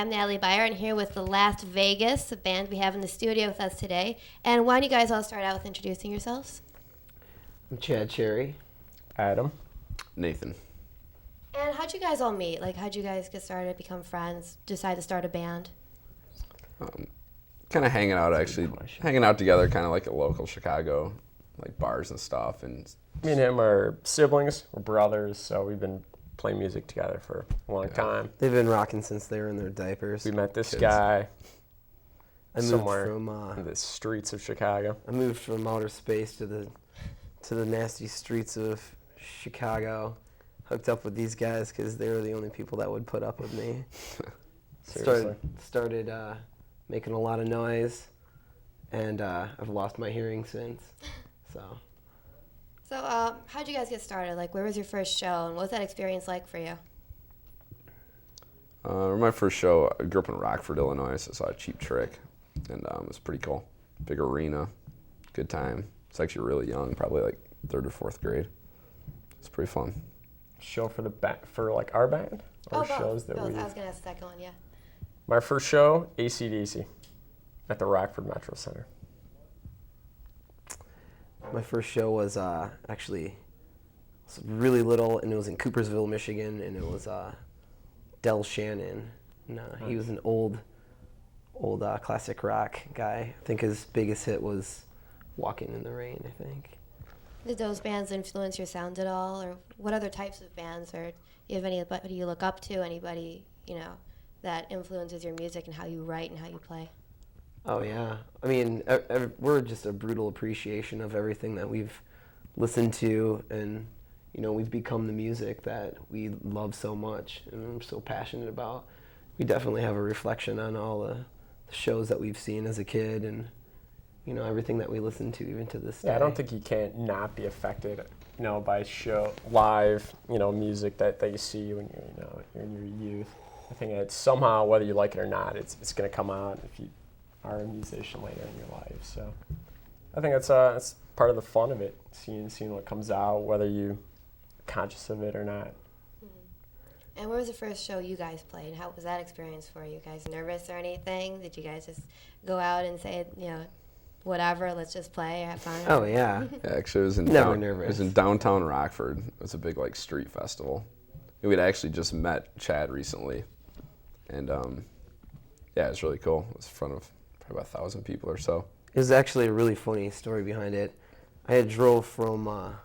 I'm Natalie Beyer, and here with the Last Vegas, the band we have in the studio with us today. And why don't you guys all start out with introducing yourselves? I'm Chad Cherry. Adam. Nathan. And how'd you guys all meet? Like, how'd you guys get started, become friends, decide to start a band? Kind of hanging out, actually. Hanging out together, kind of like at local Chicago, like bars and stuff. And Me and him are siblings, we're brothers, so we've been playing music together for a long time. They've been rocking since they were in their diapers. We met this Kids. guy I moved somewhere from in the streets of Chicago. I moved from outer space to the nasty streets of Chicago. Hooked up with these guys because they were the only people that would put up with me. Seriously. Started making a lot of noise, and I've lost my hearing since. So, how'd you guys get started? Like, where was your first show, and what was that experience like for you? my first show, I grew up in Rockford, Illinois, so I saw Cheap Trick, and it was pretty cool. Big arena, good time. It's actually really young, probably like 3rd or 4th grade. It's pretty fun. Show for for like our band? Or shows that both. we... I was going to ask the second one, yeah. My first show, AC/DC, at the Rockford Metro Center. My first show was actually really little, and it was in Coopersville, Michigan, and it was Del Shannon. And, he was an old classic rock guy. I think his biggest hit was Walking in the Rain, I think. Did those bands influence your sound at all, or what other types of bands, or do you have anybody you look up to, anybody, that influences your music and how you write and how you play? Oh, yeah. I mean, we're just a brutal appreciation of everything that we've listened to, and, we've become the music that we love so much and I'm so passionate about. We definitely have a reflection on all the shows that we've seen as a kid and, everything that we listen to even to this day. Yeah, I don't think you can't not be affected, by live, music that you see when you're in your youth. I think it's somehow, whether you like it or not, it's going to come out if you are a musician later in your life. So I think that's part of the fun of it, seeing what comes out, whether you're conscious of it or not. And where was the first show you guys played? How was that experience for you guys? Nervous or anything? Did you guys just go out and say, whatever, let's just play, have fun? Oh, yeah. Yeah, actually, it was nervous. It was in downtown Rockford. It was a big street festival. And we'd actually just met Chad recently, and yeah, it was really cool. It was in front of probably about 1,000 people or so. It was actually a really funny story behind it. I had drove from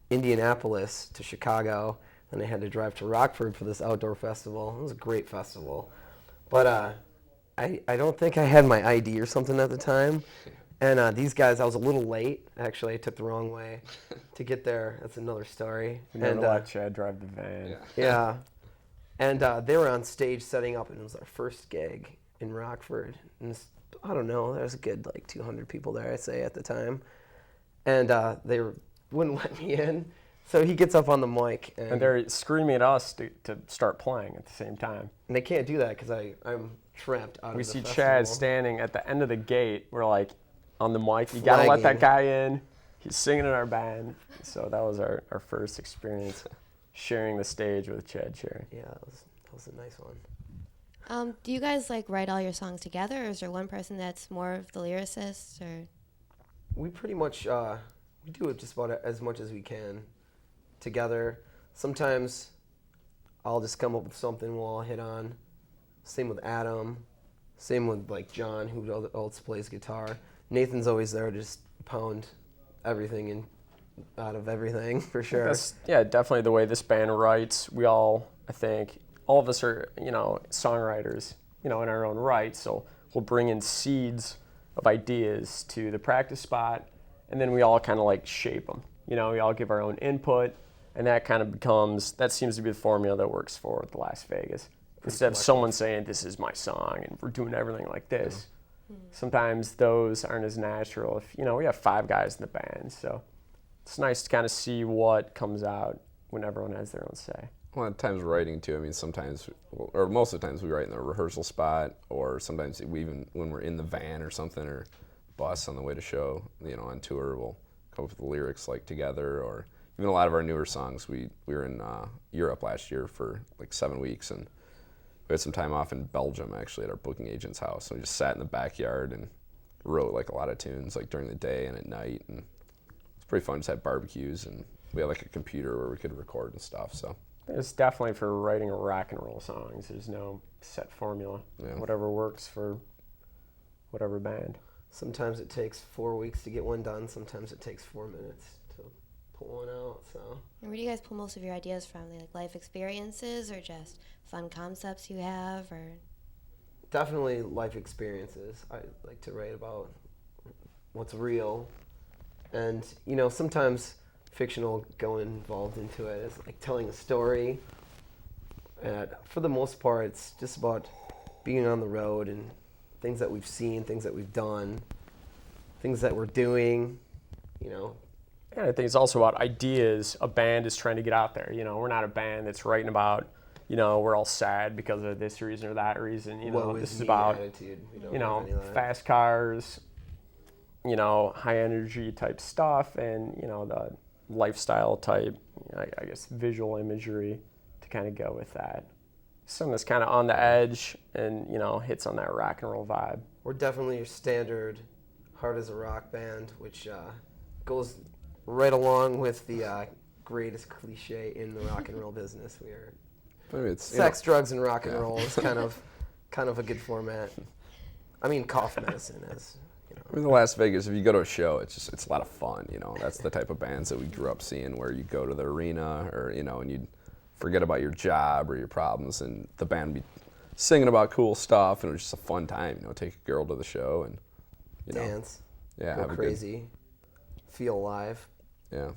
Indianapolis to Chicago, and I had to drive to Rockford for this outdoor festival. It was a great festival. But I don't think I had my ID or something at the time. And these guys, I was a little late. Actually, I took the wrong way to get there. That's another story. We never let Chad drive the van. Yeah. And they were on stage setting up, and it was our first gig in Rockford. And I don't know, there was a good 200 people there, I'd say, at the time. And they wouldn't let me in. So he gets up on the mic. And they're screaming at us to start playing at the same time. And they can't do that because I'm trapped out of the We see festival. Chad standing at the end of the gate. We're on the mic, you gotta let that guy in. He's singing in our band. So that was our first experience sharing the stage with Chad Cherry. Yeah, that was a nice one. Do you guys write all your songs together, or is there one person that's more of the lyricist, or? We pretty much we do it just about as much as we can together. Sometimes I'll just come up with something we'll all hit on. Same with Adam. Same with John, who also plays guitar. Nathan's always there to just pound everything out of everything, for sure. That's, definitely the way this band writes. We all, I think, all of us are, songwriters, in our own right. So we'll bring in seeds of ideas to the practice spot, and then we all kind of shape them. We all give our own input, and that kind of that seems to be the formula that works for the Las Vegas. Instead of someone saying, this is my song, and we're doing everything like this. Sometimes those aren't as natural. If we have 5 guys in the band, so it's nice to kind of see what comes out when everyone has their own say. A lot of times writing too. I mean, sometimes, or most of the times, we write in the rehearsal spot, or sometimes we even when we're in the van or something, or bus on the way to show, on tour, we'll come up with the lyrics together. Or even a lot of our newer songs. We were in Europe last year for 7 weeks, and we had some time off in Belgium, actually, at our booking agent's house. So we just sat in the backyard and wrote like a lot of tunes, like during the day and at night. And it's pretty fun. Just had barbecues, and we had like a computer where we could record and stuff. So It's definitely for writing rock and roll songs. There's no set formula. Yeah. Whatever works for whatever band. Sometimes it takes 4 weeks to get one done. Sometimes it takes 4 minutes to pull one out. So. And where do you guys pull most of your ideas from? Like life experiences or just fun concepts you have, or? Definitely life experiences. I like to write about what's real, and sometimes fictional going involved into it is like telling a story. And for the most part, it's just about being on the road and things that we've seen, things that we've done, things that we're doing. And I think it's also about ideas a band is trying to get out there. We're not a band that's writing about, we're all sad because of this reason or that reason. This is about, attitude. We don't have any of that. fast cars, high energy type stuff, and, the lifestyle type, I guess, visual imagery to kind of go with that. Something that's kind of on the edge and, hits on that rock and roll vibe. We're definitely your standard hard as a rock band, which goes right along with the greatest cliche in the rock and roll business. We are sex, drugs, and rock and roll is kind of a good format. I mean, cough medicine is. I mean, in Las Vegas, if you go to a show, it's a lot of fun. That's the type of bands that we grew up seeing, where you go to the arena, or and you'd forget about your job or your problems, and the band would be singing about cool stuff, and it was just a fun time. Take a girl to the show and dance, yeah, go have crazy, feel alive. Yeah.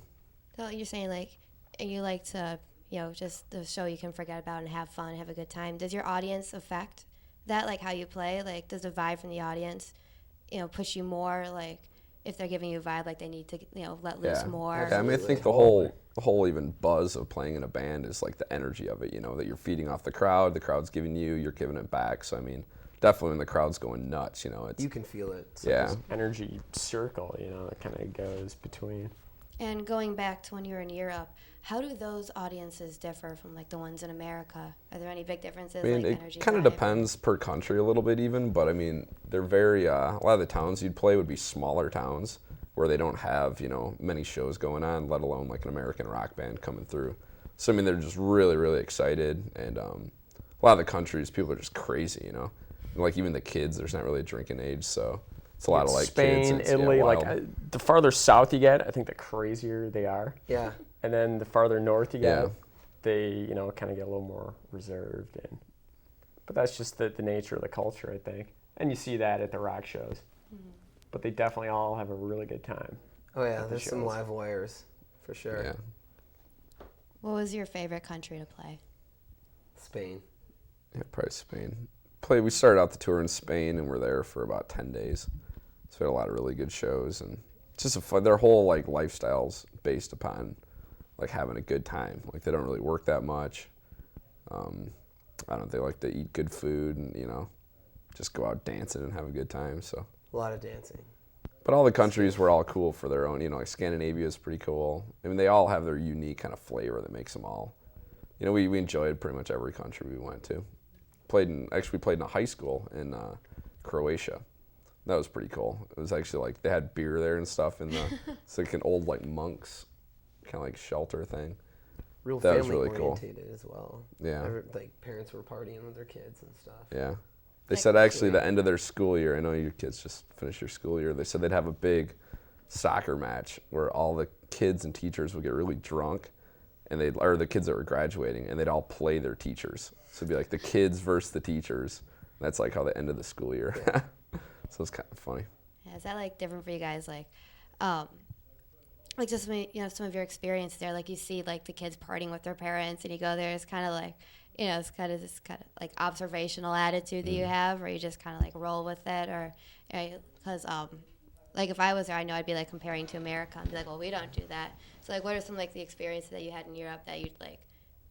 So you're saying like you like to just the show you can forget about and have fun, have a good time. Does your audience affect that, like how you play? Like, does the vibe from the audience push you more, like if they're giving you a vibe like they need to let loose more? Yeah, I mean, I think the whole even buzz of playing in a band is like the energy of it, that you're feeding off the crowd's giving you, you're giving it back. So I mean, definitely when the crowd's going nuts, it's, you can feel it. So yeah, energy circle, that kind of goes between. And going back to when you were in Europe, how do those audiences differ from like the ones in America? Are there any big differences? I mean, like it kind of depends per country a little bit even, but I mean, they're very, a lot of the towns you'd play would be smaller towns where they don't have, many shows going on, let alone like an American rock band coming through. So I mean, they're just really, really excited, and a lot of the countries, people are just crazy, like even the kids, there's not really a drinking age, so it's a lot of like Spain, kids, Italy, like the farther south you get, I think the crazier they are. Yeah. And then the farther north you get, they kind of get a little more reserved, but that's just the nature of the culture, I think. And you see that at the rock shows. Mm-hmm. But they definitely all have a really good time. Oh yeah, there's some live wires for sure. Yeah. What was your favorite country to play? Spain. Yeah, probably Spain. We started out the tour in Spain, and we're there for about 10 days. So we had a lot of really good shows, and it's just their whole like lifestyle's based upon like having a good time. Like they don't really work that much. They like to eat good food and just go out dancing and have a good time. So a lot of dancing. But all the countries were all cool for their own. Like Scandinavia is pretty cool. I mean, they all have their unique kind of flavor that makes them all. We enjoyed pretty much every country we went to. We played in a high school in Croatia. That was pretty cool. It was actually like they had beer there and stuff in it's like an old like monks kind of like shelter thing. Real that family was really orientated as well. Yeah. Like parents were partying with their kids and stuff. Yeah. They said actually the end of their school year, I know your kids just finished your school year, they said they'd have a big soccer match where all the kids and teachers would get really drunk, and or the kids that were graduating, and they'd all play their teachers. So it'd be like the kids versus the teachers. That's like how the end of the school year. Yeah. So it's kind of funny. Yeah, is that like different for you guys? Like just some of your experience there. Like you see like the kids partying with their parents, and you go there. It's kind of like it's kind of this kind of like observational attitude that you have, or you just kind of like roll with it, or because like if I was there, I know I'd be like comparing to America and be like, well, we don't do that. So like, what are some like the experiences that you had in Europe that you'd like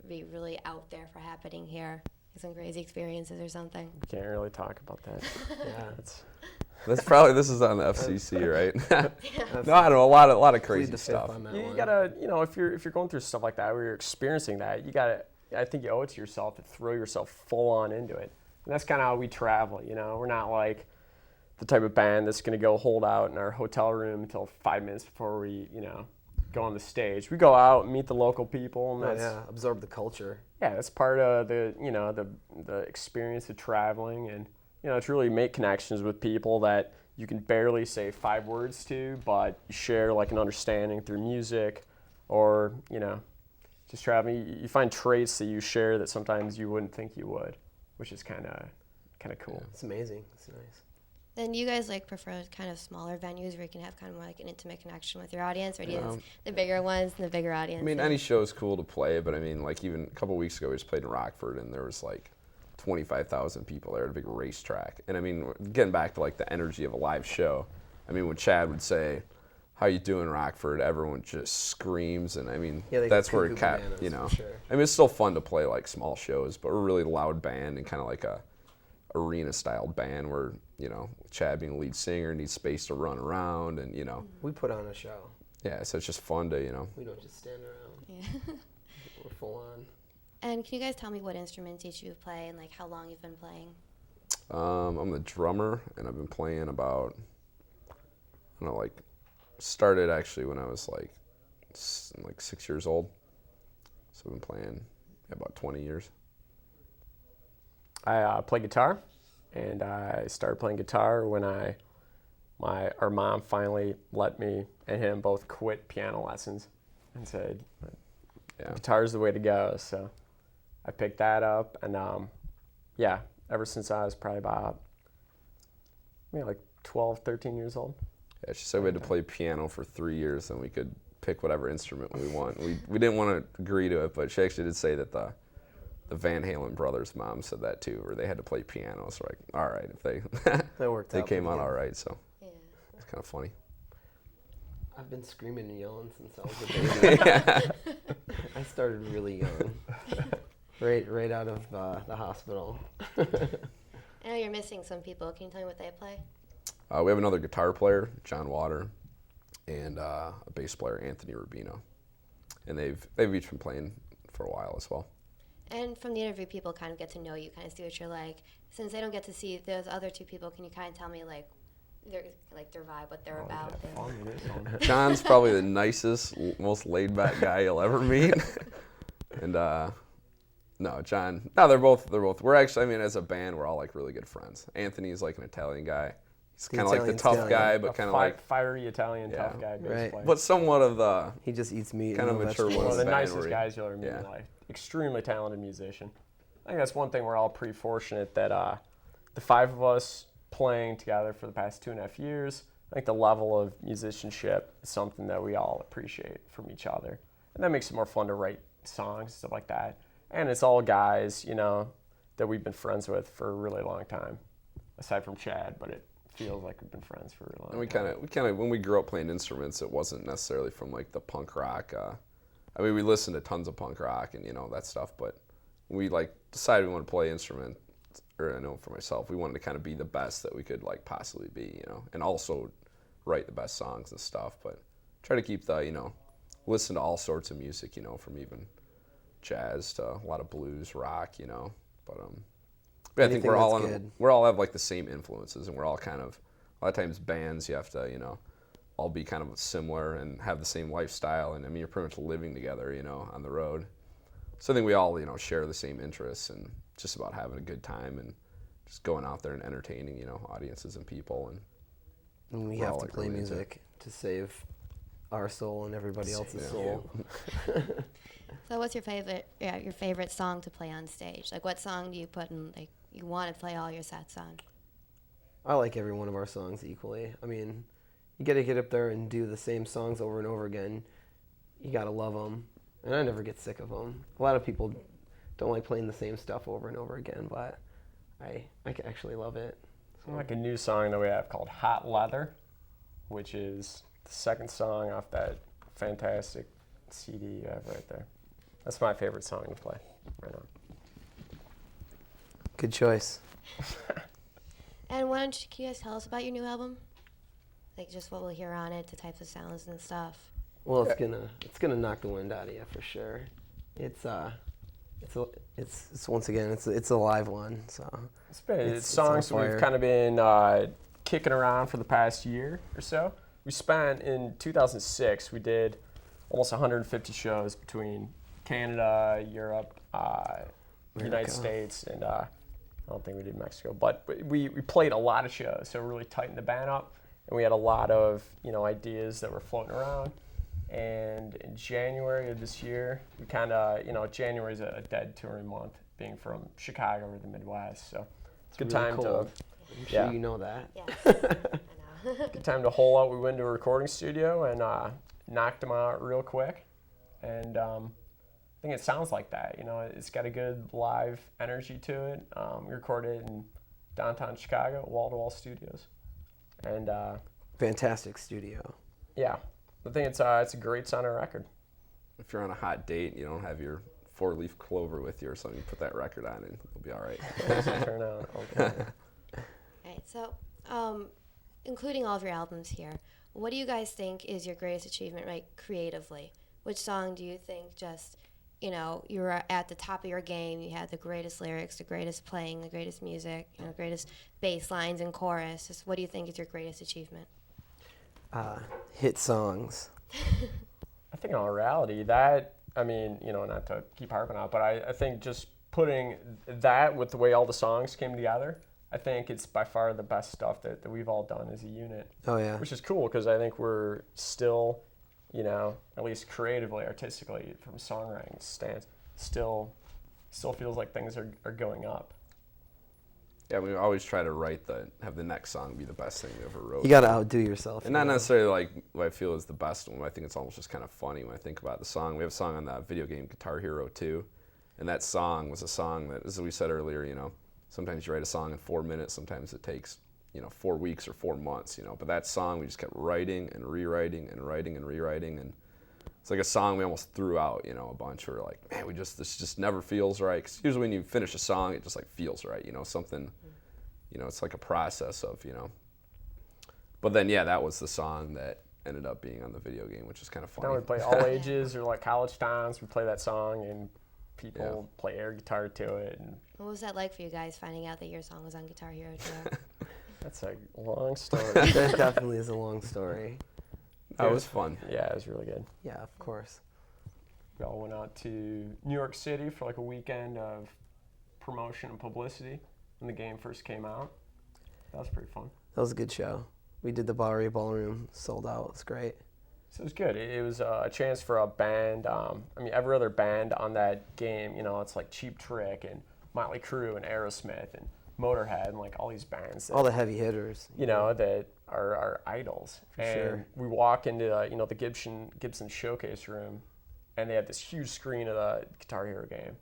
be really out there for happening here? Some crazy experiences or something. We can't really talk about that. Yeah. That's probably, this is on the FCC, right? No, I don't know, a lot of crazy stuff. You gotta, if you're going through stuff like that, where you're experiencing that, you gotta I think you owe it to yourself to throw yourself full on into it. And that's kind of how we travel, you know. We're not like the type of band that's going to go hold out in our hotel room until 5 minutes before we, you know, go on the stage. We go out and meet the local people, and absorb the culture. Yeah, that's part of the, you know, the experience of traveling, and you know, to really make connections with people that you can barely say 5 words to, but you share like an understanding through music, or you know, just traveling. You find traits that you share that sometimes you wouldn't think you would, which is kind of cool. Yeah, it's amazing. It's nice. Then you guys like prefer kind of smaller venues where you can have kind of more like an intimate connection with your audience, or do you the bigger ones and the bigger audience? I mean, any show's cool to play, but I mean, like even a couple weeks ago, we just played in Rockford, and there was like 25,000 people there at a big racetrack. And I mean, getting back to like the energy of a live show, I mean, when Chad would say, "How you doing, Rockford?" everyone just screams, and I mean, that's where it kept, you know. Sure. I mean, it's still fun to play like small shows, but we're a really loud band and kind of like a arena-styled band where, you know, Chad being the lead singer needs space to run around, and you know. We put on a show. Yeah, so it's just fun to, you know. We don't just stand around. Yeah. We're full on. And can you guys tell me what instruments each of you play and like how long you've been playing? I'm the drummer, and I've been playing about, I don't know, like, started actually when I was like 6 years old. So I've been playing about 20 years. I play guitar, and I started playing guitar when our mom finally let me and him both quit piano lessons and said, guitar's the way to go. So I picked that up, and ever since I was probably about maybe like 12, 13 years old. Yeah, she said we had to play piano for 3 years, and we could pick whatever instrument we want. We didn't want to agree to it, but she actually did say that the Van Halen brothers' mom said that too, where they had to play piano. So like, all right, if they worked they out came out all right. So yeah. It's kind of funny. I've been screaming and yelling since I was a baby. I started really young, right out of the hospital. I know you're missing some people. Can you tell me what they play? We have another guitar player, John Water, and a bass player, Anthony Rubino, and they've each been playing for a while as well. And from the interview, people kind of get to know you, kind of see what you're like. Since they don't get to see those other 2 people, can you kind of tell me like their vibe, what they're about? Yeah. John's probably the nicest, most laid-back guy you'll ever meet. And John. No, they're both. We're actually. I mean, as a band, we're all like really good friends. Anthony's like an Italian guy. He's kind of like the tough guy, but kind of like fiery Italian tough guy, basically. Right. But somewhat of the. He just eats meat. Kind of mature one. One of the band nicest guys you'll ever meet in life. Extremely talented musician. I think that's one thing we're all pretty fortunate that the 5 of us playing together for the past 2.5 years. I think the level of musicianship is something that we all appreciate from each other, and that makes it more fun to write songs, stuff like that. And it's all guys, you know, that we've been friends with for a really long time, aside from Chad, but it feels like we've been friends for a long time. And we kind of, when we grew up playing instruments, it wasn't necessarily from like the punk rock. I mean, we listened to tons of punk rock and, you know, that stuff, but when we like decided we wanted to play instrument, or I know for myself, we wanted to kind of be the best that we could like possibly be, you know, and also write the best songs and stuff, but try to keep the, you know, listen to all sorts of music, you know, from even jazz to a lot of blues, rock, you know, but I think we're all have like the same influences, and we're all kind of, a lot of times bands you have to, you know, all be kind of similar and have the same lifestyle, and I mean you're pretty much living together, you know, on the road. So I think we all, you know, share the same interests and just about having a good time and just going out there and entertaining, you know, audiences and people. And we have to play music to save our soul and everybody else's soul. So what's your favorite song to play on stage? Like what song do you put in, like you want to play all your sets on? I like every one of our songs equally. I mean, you got to get up there and do the same songs over and over again. You got to love them. And I never get sick of them. A lot of people don't like playing the same stuff over and over again, but I actually love it. So. Like a new song that we have called Hot Leather, which is the second song off that fantastic CD you have right there. That's my favorite song to play right now. Good choice. And can you guys tell us about your new album? Like just what we'll hear on it, the types of sounds and stuff. Well, it's gonna knock the wind out of you for sure. It's It's once again it's a live one. So it's songs that we've kind of been kicking around for the past year or so. We spent in 2006. We did almost 150 shows between Canada, Europe, United States, and I don't think we did Mexico. But we played a lot of shows, so we really tightened the band up, and we had a lot of ideas that were floating around. And in January of this year, we kind of, January is a dead touring month, being from Chicago or the Midwest. So it's a good really time cold. to. I'm sure you know that. Yes, I know. Good time to hole out. We went to a recording studio and knocked them out real quick. And I think it sounds like that. It's got a good live energy to it. We recorded in downtown Chicago, wall-to-wall studios. And fantastic studio. Yeah. I think it's a great sounding record. If you're on a hot date and you don't have your 4-leaf clover with you or something, you put that record on and you'll be all right. Turn out okay. All right, so including all of your albums here, what do you guys think is your greatest achievement, right, creatively? Which song do you think just, you were at the top of your game, you had the greatest lyrics, the greatest playing, the greatest music, greatest bass lines and chorus? Just what do you think is your greatest achievement? Hit songs. I think in all reality, not to keep harping on it, but I think just putting that with the way all the songs came together, I think it's by far the best stuff that we've all done as a unit. Oh, yeah. Which is cool because I think we're still, at least creatively, artistically, from songwriting stance, still feels like things are going up. Yeah, we always try to have the next song be the best thing we ever wrote. You got to outdo yourself. And not necessarily like what I feel is the best one. I think it's almost just kind of funny when I think about the song. We have a song on the video game Guitar Hero 2, and that song was a song that, as we said earlier, sometimes you write a song in 4 minutes, sometimes it takes, 4 weeks or 4 months, But that song we just kept writing and rewriting and writing and rewriting, and it's like a song we almost threw out, a bunch. We were like, man, this just never feels right. 'Cause usually when you finish a song, it just like feels right, something, it's like a process of, But then, yeah, that was the song that ended up being on the video game, which is kind of funny. Now we play all ages or like college towns. We play that song and people play air guitar to it. And what was that like for you guys, finding out that your song was on Guitar Hero 2? That's a long story. That definitely is a long story. That was fun. Yeah, it was really good. Yeah, of course. We all went out to New York City for like a weekend of promotion and publicity when the game first came out. That was pretty fun. That was a good show. We did the Bowery Ballroom, sold out. It was great. So it was good. It was a chance for a band. Every other band on that game, it's like Cheap Trick and Motley Crue and Aerosmith and Motorhead and like all these bands. All the heavy hitters. That are idols. For and sure. We walk into the Gibson showcase room, and they had this huge screen of the Guitar Hero game.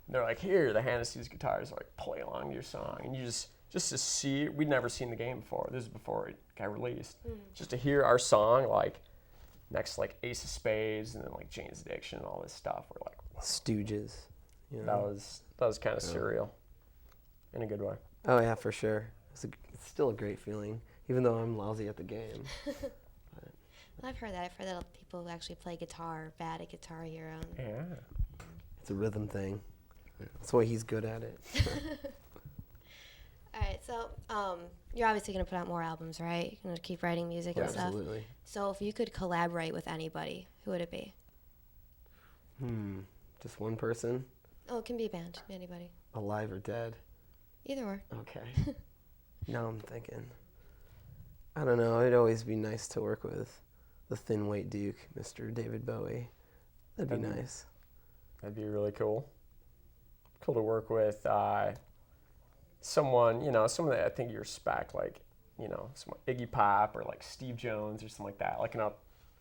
And they're like, here, they hand us these guitars, like play along to your song, and you just to see. We'd never seen the game before. This is before it got released. Just to hear our song like next to like Ace of Spades and then like Jane's Addiction and all this stuff. We're like, wow. Stooges. That was kind of surreal, in a good way. Oh yeah, for sure. It's still a great feeling, even though I'm lousy at the game. I've heard that people who actually play guitar are bad at Guitar Hero. Yeah. It's a rhythm thing. That's why he's good at it. All right, so you're obviously going to put out more albums, right? You're going to keep writing music and stuff. Absolutely. So if you could collaborate with anybody, who would it be? Just one person? Oh, it can be a band, anybody. Alive or dead? Either or. Okay. Now I'm thinking. I don't know. It'd always be nice to work with the Thin White Duke, Mr. David Bowie. That'd be nice. That'd be really cool. Cool to work with someone that I think you respect, like, someone Iggy Pop or like Steve Jones or something like that, like in a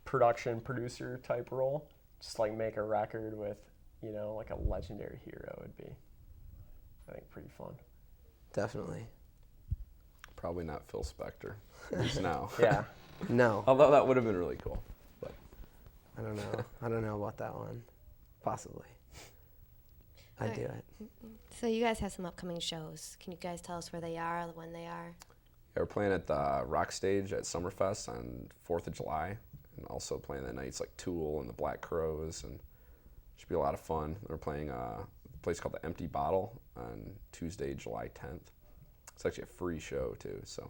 producer type role. Just like make a record with, like a legendary hero would be, I think, pretty fun. Definitely. Probably not Phil Spector. At least now. Yeah. No. Although that would have been really cool. But I don't know. I don't know about that one. Possibly. I'd do it. So you guys have some upcoming shows. Can you guys tell us where they are, when they are? yeah, we're playing at the Rock Stage at Summerfest on 4th of July. And also playing that nights like Tool and the Black Crowes. And it should be a lot of fun. We're playing place called the Empty Bottle on Tuesday, July 10th. It's actually a free show too, so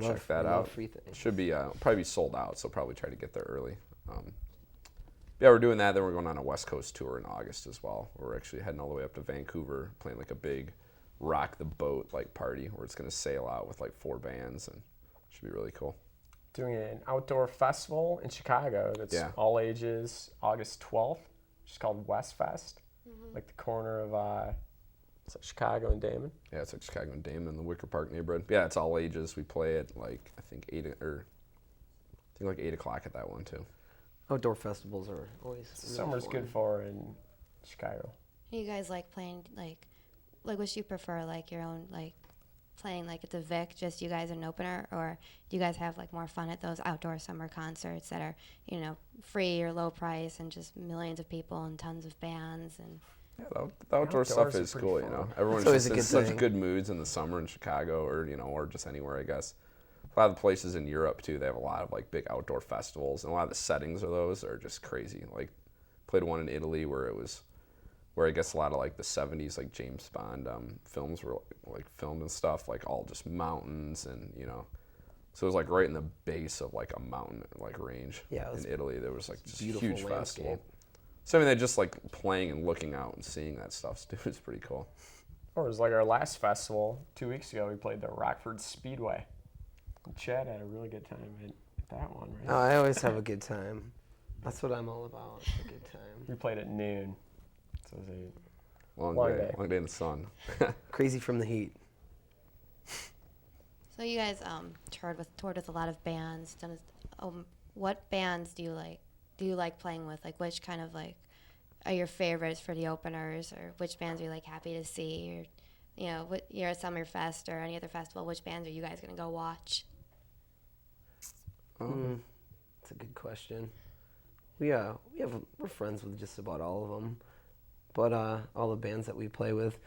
check that out. Free things. Should be probably be sold out, so probably try to get there early. Yeah, we're doing that. Then we're going on a West Coast tour in August as well. We're actually heading all the way up to Vancouver, playing like a big rock the boat like party where it's going to sail out with like 4 bands, and should be really cool. Doing an outdoor festival in Chicago that's all ages, August 12th. It's called West Fest, like the corner of Chicago and Damon. Yeah, it's like Chicago and Damon in the Wicker Park neighborhood. Yeah, it's all ages. We play at like I think 8 o'clock at that one too. Outdoor festivals are always Summer's fun. good for in Chicago. You guys like playing like what do you prefer, like your own like playing like at the Vic, just you guys an opener, or do you guys have like more fun at those outdoor summer concerts that are, you know, free or low price and just millions of people and tons of bands? And yeah, the outdoor stuff is cool, you know. Everyone's just in such good moods in the summer in Chicago, or you know, or just anywhere, I guess. A lot of the places in Europe too, they have a lot of like big outdoor festivals, and a lot of the settings of those are just crazy. Like played one in Italy where I guess a lot of like the 70s like James Bond films were like filmed and stuff, like all just mountains, and you know, so it was like right in the base of like a mountain like range. Yeah, in Italy there was like just beautiful huge landscape. festival. So I mean, they just like playing and looking out and seeing that stuff, dude, it's pretty cool. Or it was like our last festival 2 weeks ago. We played the Rockford Speedway. And Chad had a really good time at that one, right? Oh, I always have a good time. That's what I'm all about. A good time. We played at noon. So it was a Long day in the sun. Crazy from the heat. so you guys toured with a lot of bands. What bands do you like? Do you like playing with? Like, which kind of like are your favorites for the openers, or which bands are you like happy to see, or you know, what you're at Summerfest or any other festival? Which bands are you guys gonna go watch? That's a good question. We're friends with just about all of them, but all the bands that we play with,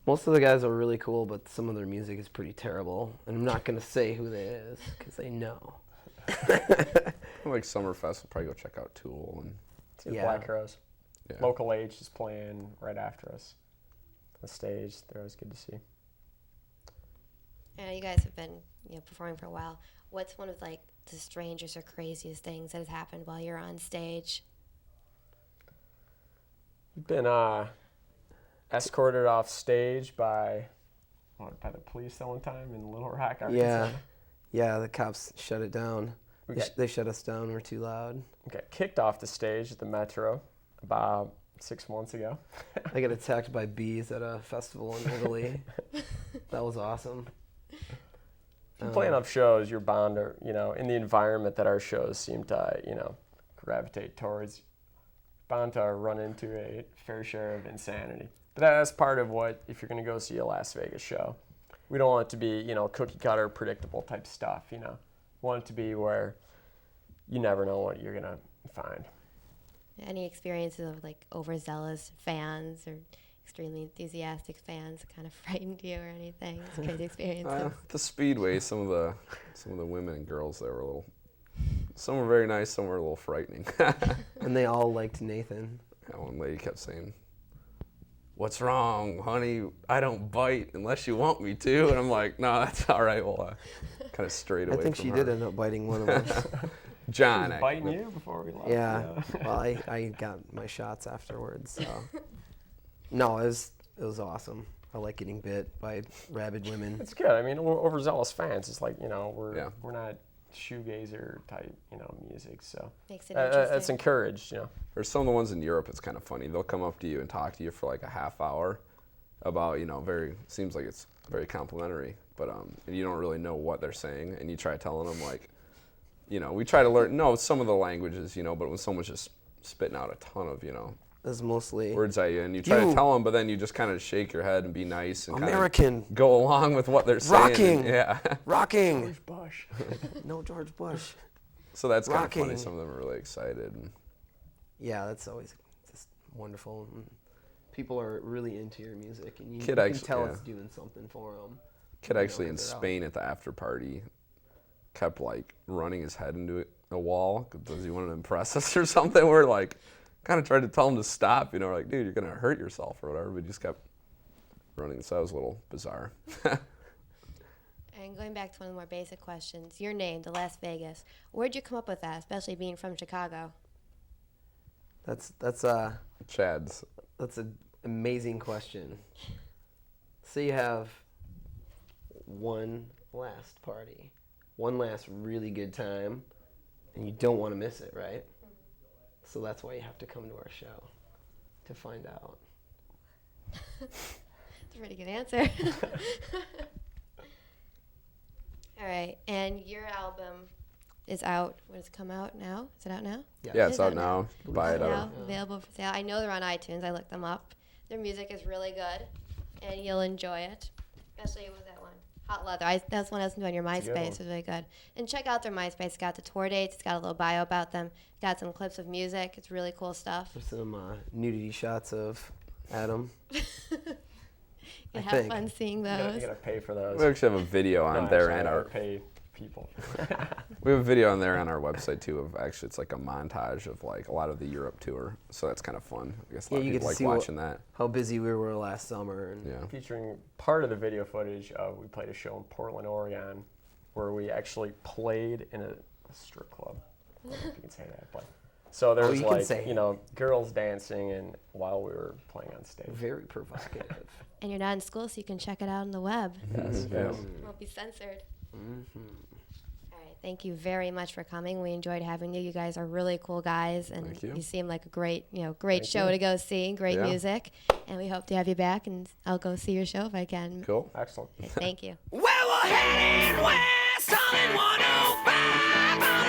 most of the guys are really cool, but some of their music is pretty terrible, and I'm not gonna say who they is because they know. Like Summerfest, we'll probably go check out Tool and Black Crowes. Yeah. Local H is playing right after us on the stage. They're always good to see. I know you guys have been, you know, performing for a while. What's one of like the strangest or craziest things that has happened while you're on stage? We've been escorted off stage by the police that one time in Little Rock, Arkansas. Yeah, the cops shut it down. They shut us down. We're too loud. We got kicked off the stage at the Metro about 6 months ago. I got attacked by bees at a festival in Italy. That was awesome. If you play enough shows, you're bound to, you know, in the environment that our shows seem to, you know, gravitate towards, bound to run into a fair share of insanity. But that's part of what, if you're going to go see a Las Vegas show, we don't want it to be, you know, cookie cutter, predictable type stuff, you know. We want it to be where you never know what you're going to find. Any experiences of like overzealous fans or extremely enthusiastic fans that kind of frightened you or anything? It's crazy experiences. The Speedway, some of the women and girls there were some were very nice, some were a little frightening. And they all liked Nathan. That one lady kept saying, "What's wrong, honey? I don't bite unless you want me to." And I'm like, "No, that's all right." Well, kind of strayed away from her. I think she did end up biting one of us. John, biting you before we left. Yeah. Well, I got my shots afterwards. So. No, it was awesome. I like getting bit by rabid women. It's good. I mean, we're overzealous fans. It's like, you know, we're not shoegazer type, you know, music. So makes it interesting. It's encouraged, you know. Or some of the ones in Europe, it's kind of funny. They'll come up to you and talk to you for like a half hour about, you know, seems like it's very complimentary, but and you don't really know what they're saying, and you try telling them like, you know, we try to learn some of the languages, you know, but when someone's just spitting out a ton of, you know, It's mostly words at you, and you try to tell them, but then you just kind of shake your head and be nice and American, kind of go along with what they're saying. Rocking, yeah, rocking. George Bush. No George Bush. So that's kind of Rocking. funny. Some of them are really excited. And Yeah, that's always just wonderful. People are really into your music, and you Kid can actually- tell yeah. it's doing something for them. kid actually in 'cause they're out. Spain at the after party kept like running his head into a wall because he wanted to impress us or something. We're like kind of tried to tell him to stop. You know, like, dude, you're gonna hurt yourself or whatever. But he just kept running. So that was a little bizarre. And going back to one of the more basic questions, your name, the Las Vegas. Where'd you come up with that, especially being from Chicago? That's Chad's. That's an amazing question. So you have one last party, one last really good time, and you don't want to miss it, right? So that's why you have to come to our show to find out. That's a pretty good answer. All right, and your album is out. What, it's come out now? Is it out now? Yeah, it's out now. Buy it out. Available for sale. I know they're on iTunes. I looked them up. Their music is really good, and you'll enjoy it. Especially with that one, Hot Leather. That's one I listened to on your MySpace. It was really good. And check out their MySpace. It's got the tour dates. It's got a little bio about them. It's got some clips of music. It's really cool stuff. There's some nudity shots of Adam. You have fun seeing those. You gotta pay for those. We actually have a video on there and our pay people. we have a video on there on our website too of actually it's like a montage of like a lot of the Europe tour, so that's kind of fun. I guess a lot of people like watching that. How busy we were last summer. And Yeah. Featuring part of the video footage, we played a show in Portland, Oregon, where we actually played in a strip club. I don't know if you can say that, but so there was girls dancing and while we were playing on stage. Very provocative. And you're not in school, so you can check it out on the web. Yes. Won't be censored. Mm-hmm. All right, thank you very much for coming. We enjoyed having you. You guys are really cool guys, and you seem like a great show to go see. Great music, and we hope to have you back. And I'll go see your show if I can. Cool. Excellent. Okay, thank you. Well, we're heading west on 105.